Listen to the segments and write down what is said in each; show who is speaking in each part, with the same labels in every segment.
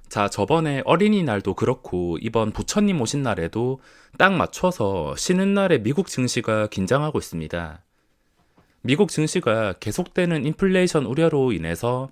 Speaker 1: 자, 저번에 어린이날도 그렇고 이번 부처님 오신 날에도 딱 맞춰서 쉬는 날에 미국 증시가 긴장하고 있습니다. 미국 증시가 계속되는 인플레이션 우려로 인해서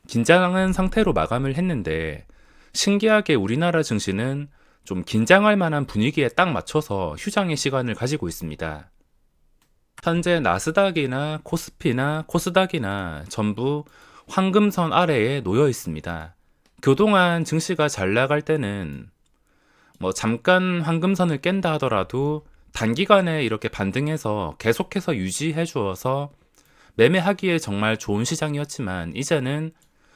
Speaker 1: 긴장한 상태로 마감을 했는데 신기하게 우리나라 증시는 좀 긴장할 만한 분위기에 딱 맞춰서 휴장의 시간을 가지고 있습니다. 현재 나스닥이나 코스피나 코스닥이나 전부 황금선 아래에 놓여 있습니다. 그동안 증시가 잘 나갈 때는 잠깐 황금선을 깬다 하더라도 단기간에 이렇게 반등해서 계속해서 유지해 주어서 매매하기에 정말 좋은 시장이었지만 이제는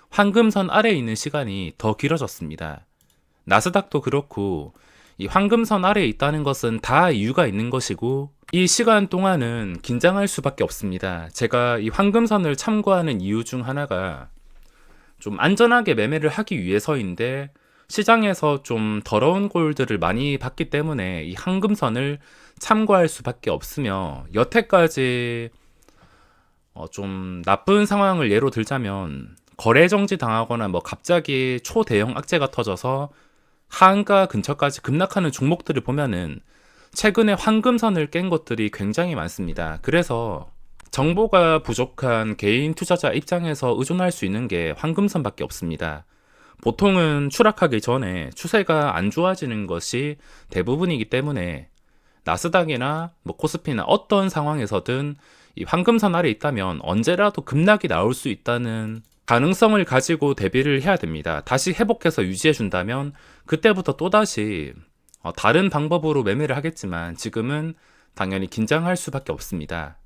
Speaker 1: 황금선 아래에 있는 시간이 더 길어졌습니다. 나스닥도 그렇고 이 황금선 아래에 있다는 것은 다 이유가 있는 것이고 이 시간 동안은 긴장할 수밖에 없습니다. 제가 이 황금선을 참고하는 이유 중 하나가 좀 안전하게 매매를 하기 위해서인데 시장에서 좀 더러운 꼴들을 많이 봤기 때문에 이 황금선을 참고할 수밖에 없으며 여태까지 좀 나쁜 상황을 예로 들자면 거래 정지 당하거나 갑자기 초대형 악재가 터져서 하한가 근처까지 급락하는 종목들을 보면은 최근에 황금선을 깬 것들이 굉장히 많습니다. 그래서 정보가 부족한 개인 투자자 입장에서 의존할 수 있는 게 황금선밖에 없습니다. 보통은 추락하기 전에 추세가 안 좋아지는 것이 대부분이기 때문에 나스닥이나 코스피나 어떤 상황에서든 이 황금선 아래 있다면 언제라도 급락이 나올 수 있다는 가능성을 가지고 대비를 해야 됩니다. 다시 회복해서 유지해 준다면 그때부터 또다시 다른 방법으로 매매를 하겠지만 지금은 당연히 긴장할 수밖에 없습니다.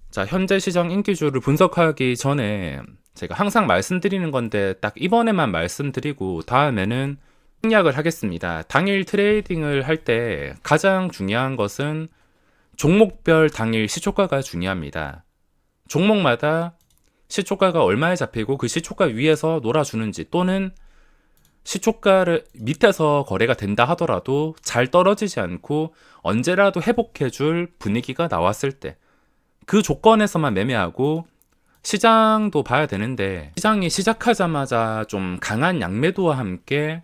Speaker 1: 자, 현재 시장 인기주를 분석하기 전에 제가 항상 말씀드리는 건데 딱 이번에만 말씀드리고 다음에는 생략을 하겠습니다. 당일 트레이딩을 할 때 가장 중요한 것은 종목별 당일 시초가가 중요합니다. 종목마다 시초가가 얼마에 잡히고 그 시초가 위에서 놀아주는지 또는 시초가를 밑에서 거래가 된다 하더라도 잘 떨어지지 않고 언제라도 회복해줄 분위기가 나왔을 때 그 조건에서만 매매하고 시장도 봐야 되는데 시장이 시작하자마자 좀 강한 양매도와 함께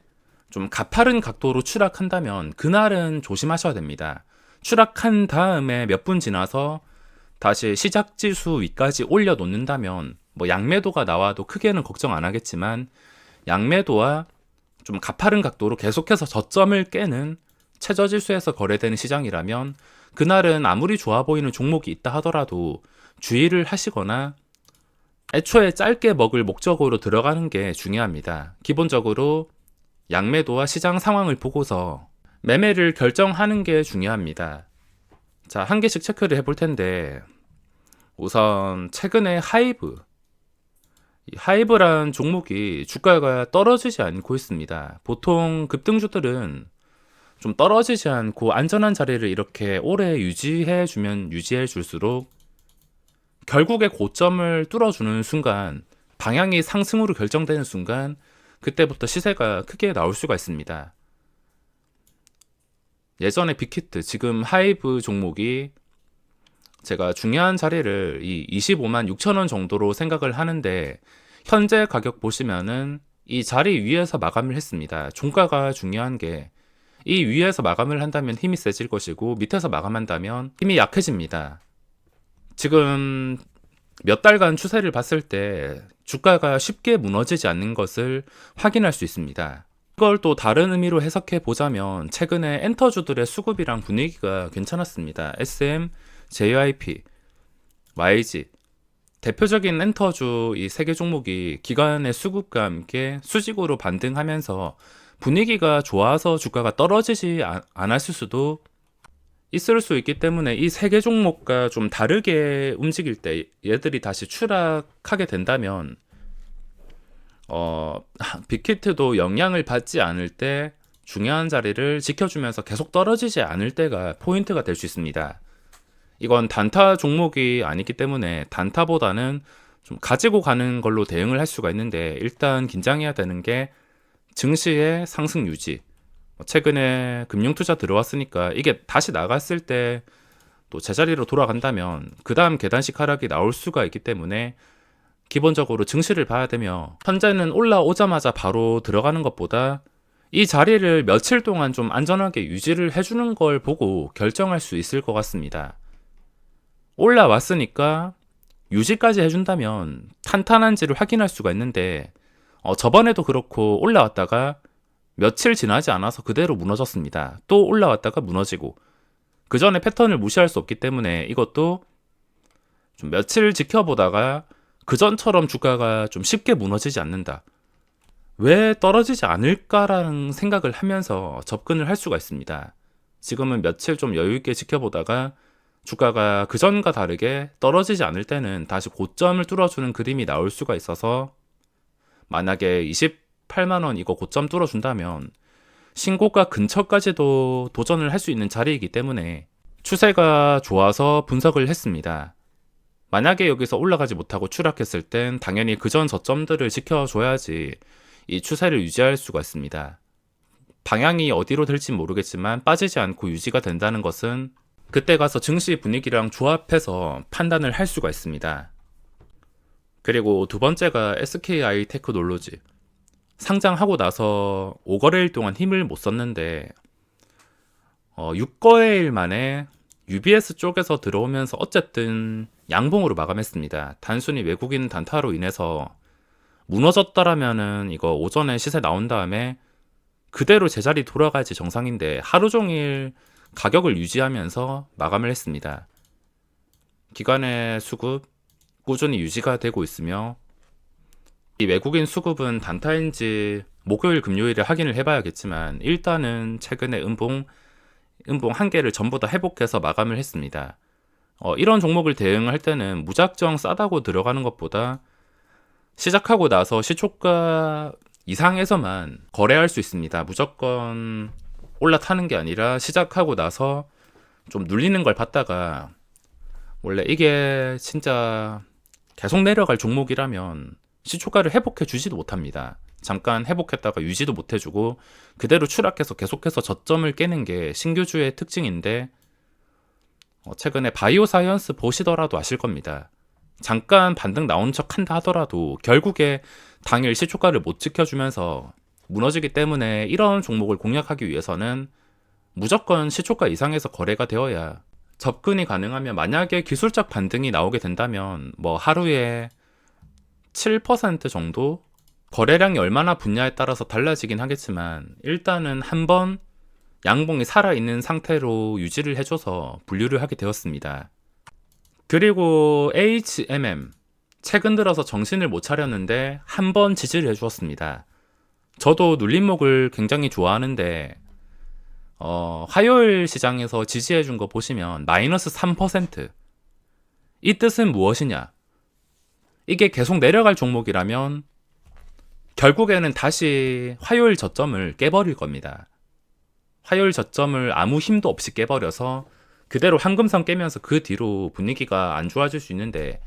Speaker 1: 좀 가파른 각도로 추락한다면 그날은 조심하셔야 됩니다. 추락한 다음에 몇 분 지나서 다시 시작 지수 위까지 올려놓는다면 양매도가 나와도 크게는 걱정 안 하겠지만 양매도와 좀 가파른 각도로 계속해서 저점을 깨는 최저지수에서 거래되는 시장이라면 그날은 아무리 좋아 보이는 종목이 있다 하더라도 주의를 하시거나 애초에 짧게 먹을 목적으로 들어가는 게 중요합니다. 기본적으로 양매도와 시장 상황을 보고서 매매를 결정하는 게 중요합니다. 자, 한 개씩 체크를 해볼 텐데 우선 최근에 하이브란 종목이 주가가 떨어지지 않고 있습니다. 보통 급등주들은 좀 떨어지지 않고 안전한 자리를 이렇게 오래 유지해 줄수록 결국에 고점을 뚫어주는 순간 방향이 상승으로 결정되는 순간 그때부터 시세가 크게 나올 수가 있습니다. 예전에 빅히트, 지금 하이브 종목이 제가 중요한 자리를 이 25만 6천 원 정도로 생각을 하는데 현재 가격 보시면은 이 자리 위에서 마감을 했습니다. 종가가 중요한 게 이 위에서 마감을 한다면 힘이 세질 것이고 밑에서 마감한다면 힘이 약해집니다. 지금 몇 달간 추세를 봤을 때 주가가 쉽게 무너지지 않는 것을 확인할 수 있습니다. 이걸 또 다른 의미로 해석해 보자면 최근에 엔터주들의 수급이랑 분위기가 괜찮았습니다. SM, JYP, YG 대표적인 엔터주 이 세 개 종목이 기관의 수급과 함께 수직으로 반등하면서 분위기가 좋아서 주가가 떨어지지 않았을 수도 있을 수 있기 때문에 이 세 개 종목과 좀 다르게 움직일 때 얘들이 다시 추락하게 된다면 빅히트도 영향을 받지 않을 때 중요한 자리를 지켜주면서 계속 떨어지지 않을 때가 포인트가 될 수 있습니다. 이건 단타 종목이 아니기 때문에 단타보다는 좀 가지고 가는 걸로 대응을 할 수가 있는데 일단 긴장해야 되는 게 증시의 상승 유지. 최근에 금융투자 들어왔으니까 이게 다시 나갔을 때 또 제자리로 돌아간다면 그 다음 계단식 하락이 나올 수가 있기 때문에 기본적으로 증시를 봐야 되며, 현재는 올라오자마자 바로 들어가는 것보다 이 자리를 며칠 동안 좀 안전하게 유지를 해주는 걸 보고 결정할 수 있을 것 같습니다. 올라왔으니까 유지까지 해준다면 탄탄한지를 확인할 수가 있는데, 저번에도 그렇고 올라왔다가 며칠 지나지 않아서 그대로 무너졌습니다. 또 올라왔다가 무너지고, 그 전에 패턴을 무시할 수 없기 때문에 이것도 좀 며칠 지켜보다가 그전처럼 주가가 좀 쉽게 무너지지 않는다, 왜 떨어지지 않을까라는 생각을 하면서 접근을 할 수가 있습니다. 지금은 며칠 좀 여유있게 지켜보다가 주가가 그전과 다르게 떨어지지 않을 때는 다시 고점을 뚫어주는 그림이 나올 수가 있어서, 만약에 28만원 이거 고점 뚫어준다면 신고가 근처까지도 도전을 할 수 있는 자리이기 때문에 추세가 좋아서 분석을 했습니다. 만약에 여기서 올라가지 못하고 추락했을 땐 당연히 그전 저점들을 지켜줘야지 이 추세를 유지할 수가 있습니다. 방향이 어디로 될지 모르겠지만 빠지지 않고 유지가 된다는 것은 그때 가서 증시 분위기랑 조합해서 판단을 할 수가 있습니다. 그리고 두 번째가 SKI 테크놀로지. 상장하고 나서 5거래일 동안 힘을 못 썼는데 6거래일 만에 UBS 쪽에서 들어오면서 어쨌든 양봉으로 마감했습니다. 단순히 외국인 단타로 인해서 무너졌더라면은 이거 오전에 시세 나온 다음에 그대로 제자리 돌아가야지 정상인데 하루 종일 가격을 유지하면서 마감을 했습니다. 기관의 수급 꾸준히 유지가 되고 있으며, 이 외국인 수급은 단타인지 목요일 금요일에 확인을 해봐야겠지만 일단은 최근에 음봉 한 개를 전부 다 회복해서 마감을 했습니다. 이런 종목을 대응할 때는 무작정 싸다고 들어가는 것보다 시작하고 나서 시초가 이상에서만 거래할 수 있습니다. 무조건 올라타는 게 아니라 시작하고 나서 좀 눌리는 걸 봤다가, 원래 이게 진짜 계속 내려갈 종목이라면 시초가를 회복해 주지도 못합니다. 잠깐 회복했다가 유지도 못 해주고 그대로 추락해서 계속해서 저점을 깨는 게 신규주의 특징인데, 최근에 바이오 사이언스 보시더라도 아실 겁니다. 잠깐 반등 나온 척 한다 하더라도 결국에 당일 시초가를 못 지켜주면서 무너지기 때문에, 이런 종목을 공략하기 위해서는 무조건 시초가 이상에서 거래가 되어야 접근이 가능하며, 만약에 기술적 반등이 나오게 된다면 뭐 하루에 7% 정도? 거래량이 얼마나 붙냐에 따라서 달라지긴 하겠지만 일단은 한번 양봉이 살아있는 상태로 유지를 해줘서 분류를 하게 되었습니다. 그리고 HMM, 최근 들어서 정신을 못 차렸는데 한번 지지를 해주었습니다. 저도 눌림목을 굉장히 좋아하는데 화요일 시장에서 지지해준 거 보시면 마이너스 3%. 이 뜻은 무엇이냐? 이게 계속 내려갈 종목이라면 결국에는 다시 화요일 저점을 깨버릴 겁니다. 화요일 저점을 아무 힘도 없이 깨버려서 그대로 황금선 깨면서 그 뒤로 분위기가 안 좋아질 수 있는데,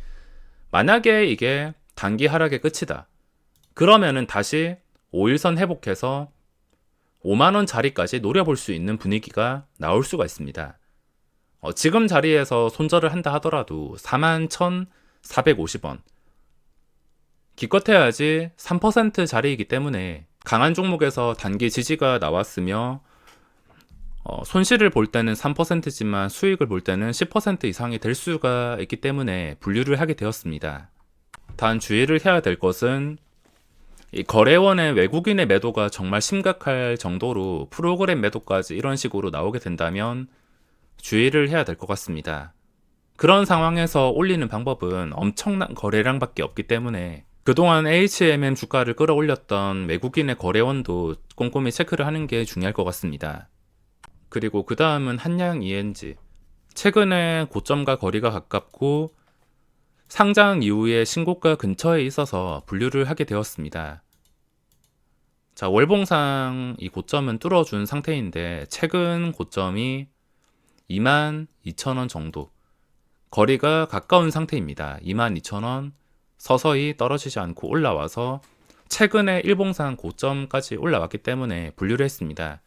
Speaker 1: 만약에 이게 단기 하락의 끝이다, 그러면은 다시 5일선 회복해서 5만원 자리까지 노려볼 수 있는 분위기가 나올 수가 있습니다. 지금 자리에서 손절을 한다 하더라도 41,450원, 기껏해야지 3% 자리이기 때문에 강한 종목에서 단기 지지가 나왔으며, 손실을 볼 때는 3%지만 수익을 볼 때는 10% 이상이 될 수가 있기 때문에 분류를 하게 되었습니다. 단 주의를 해야 될 것은, 이 거래원의 외국인의 매도가 정말 심각할 정도로 프로그램 매도까지 이런 식으로 나오게 된다면 주의를 해야 될 것 같습니다. 그런 상황에서 올리는 방법은 엄청난 거래량밖에 없기 때문에 그동안 HMM 주가를 끌어올렸던 외국인의 거래원도 꼼꼼히 체크를 하는 게 중요할 것 같습니다. 그리고 그 다음은 한양 ENG. 최근에 고점과 거리가 가깝고 상장 이후에 신고가 근처에 있어서 분류를 하게 되었습니다. 자, 월봉상 이 고점은 뚫어준 상태인데 최근 고점이 22,000원 정도, 거리가 가까운 상태입니다. 22,000원 서서히 떨어지지 않고 올라와서 최근에 일봉상 고점까지 올라왔기 때문에 분류를 했습니다.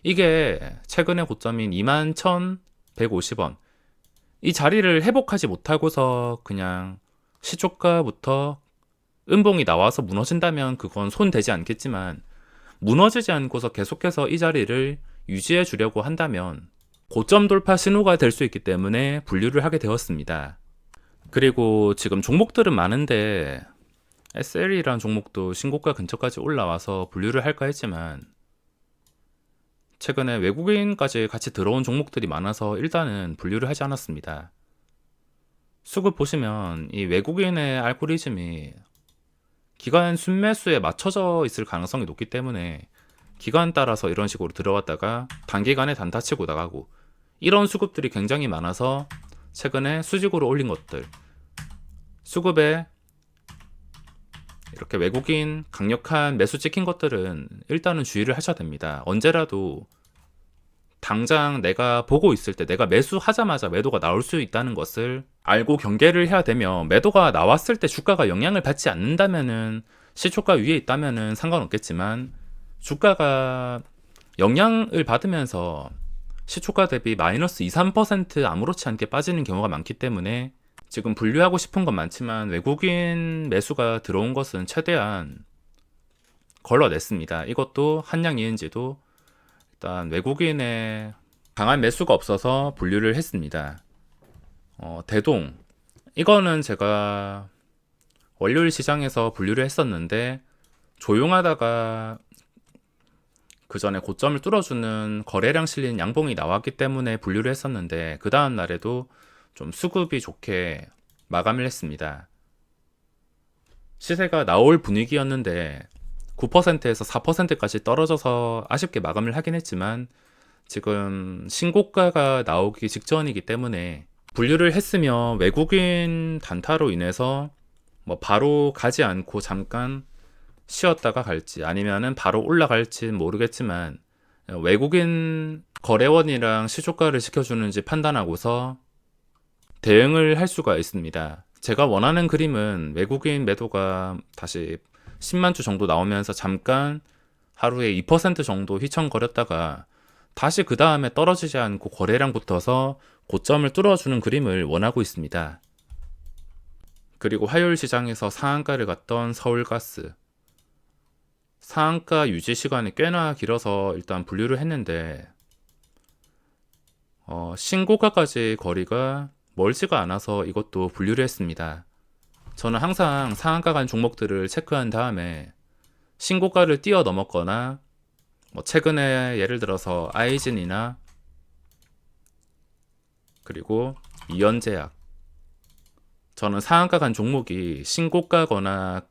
Speaker 1: 이게 최근의 고점인 21,150원, 이 자리를 회복하지 못하고서 그냥 시초가부터 음봉이 나와서 무너진다면 그건 손 대지 않겠지만, 무너지지 않고서 계속해서 이 자리를 유지해 주려고 한다면 고점 돌파 신호가 될 수 있기 때문에 분류를 하게 되었습니다. 그리고 지금 종목들은 많은데 SL이라는 종목도 신고가 근처까지 올라와서 분류를 할까 했지만, 최근에 외국인까지 같이 들어온 종목들이 많아서 일단은 분류를 하지 않았습니다. 수급 보시면 이 외국인의 알고리즘이 기간 순매수에 맞춰져 있을 가능성이 높기 때문에 기간 따라서 이런 식으로 들어왔다가 단기간에 단타 치고 나가고, 이런 수급들이 굉장히 많아서 최근에 수직으로 올린 것들, 수급에 이렇게 외국인 강력한 매수 찍힌 것들은 일단은 주의를 하셔야 됩니다. 언제라도 당장 내가 보고 있을 때 내가 매수하자마자 매도가 나올 수 있다는 것을 알고 경계를 해야 되며, 매도가 나왔을 때 주가가 영향을 받지 않는다면은, 시초가 위에 있다면은 상관없겠지만, 주가가 영향을 받으면서 시초가 대비 마이너스 2, 3% 아무렇지 않게 빠지는 경우가 많기 때문에 지금 분류하고 싶은 건 많지만 외국인 매수가 들어온 것은 최대한 걸러냈습니다. 이것도 한양 ENG도 일단 외국인의 강한 매수가 없어서 분류를 했습니다. 대동, 이거는 제가 월요일 시장에서 분류를 했었는데, 조용하다가 그 전에 고점을 뚫어주는 거래량 실린 양봉이 나왔기 때문에 분류를 했었는데, 그 다음 날에도 좀 수급이 좋게 마감을 했습니다. 시세가 나올 분위기였는데 9%에서 4%까지 떨어져서 아쉽게 마감을 하긴 했지만, 지금 신고가가 나오기 직전이기 때문에 분류를 했으며, 외국인 단타로 인해서 뭐 바로 가지 않고 잠깐 쉬었다가 갈지 아니면은 바로 올라갈지 모르겠지만, 외국인 거래원이랑 시초가를 지켜주는지 판단하고서 대응을 할 수가 있습니다. 제가 원하는 그림은 외국인 매도가 다시 10만 주 정도 나오면서 잠깐 하루에 2% 정도 휘청거렸다가 다시 그 다음에 떨어지지 않고 거래량 붙어서 고점을 뚫어주는 그림을 원하고 있습니다. 그리고 화요일 시장에서 상한가를 갔던 서울가스, 상한가 유지 시간이 꽤나 길어서 일단 분류를 했는데, 신고가까지 거리가 멀지가 않아서 이것도 분류를 했습니다. 저는 항상 상한가 간 종목들을 체크한 다음에 신고가를 뛰어넘었거나, 뭐 최근에 예를 들어서 아이진이나 그리고 이연제약, 저는 상한가 간 종목이 신고가거나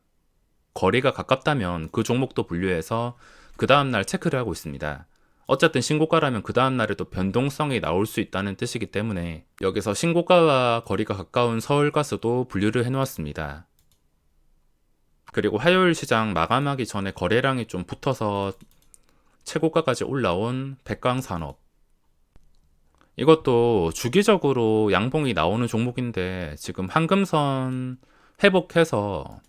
Speaker 1: 거리가 가깝다면 그 종목도 분류해서 그 다음날 체크를 하고 있습니다. 어쨌든 신고가라면 그 다음날에도 변동성이 나올 수 있다는 뜻이기 때문에 여기서 신고가와 거리가 가까운 서울가스도 분류를 해놓았습니다. 그리고 화요일 시장 마감하기 전에 거래량이 좀 붙어서 최고가까지 올라온 백광산업, 이것도 주기적으로 양봉이 나오는 종목인데 지금 황금선 회복해서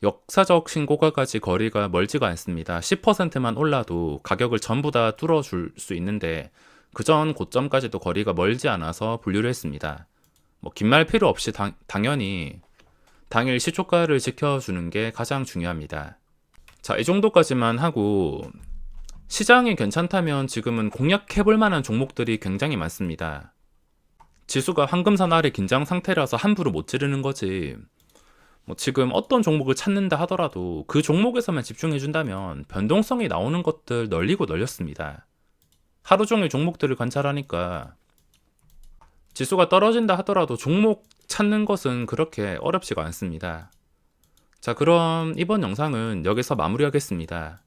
Speaker 1: 역사적 신고가까지 거리가 멀지가 않습니다. 10%만 올라도 가격을 전부 다 뚫어줄 수 있는데, 그전 고점까지도 거리가 멀지 않아서 분류를 했습니다. 뭐 긴 말 필요 없이 당연히 당일 시초가를 지켜주는 게 가장 중요합니다. 자, 이 정도까지만 하고, 시장이 괜찮다면 지금은 공략해볼 만한 종목들이 굉장히 많습니다. 지수가 황금선 아래 긴장 상태라서 함부로 못 지르는 거지, 뭐 지금 어떤 종목을 찾는다 하더라도 그 종목에서만 집중해준다면 변동성이 나오는 것들 널리고 널렸습니다. 하루 종일 종목들을 관찰하니까 지수가 떨어진다 하더라도 종목 찾는 것은 그렇게 어렵지가 않습니다. 자, 그럼 이번 영상은 여기서 마무리하겠습니다.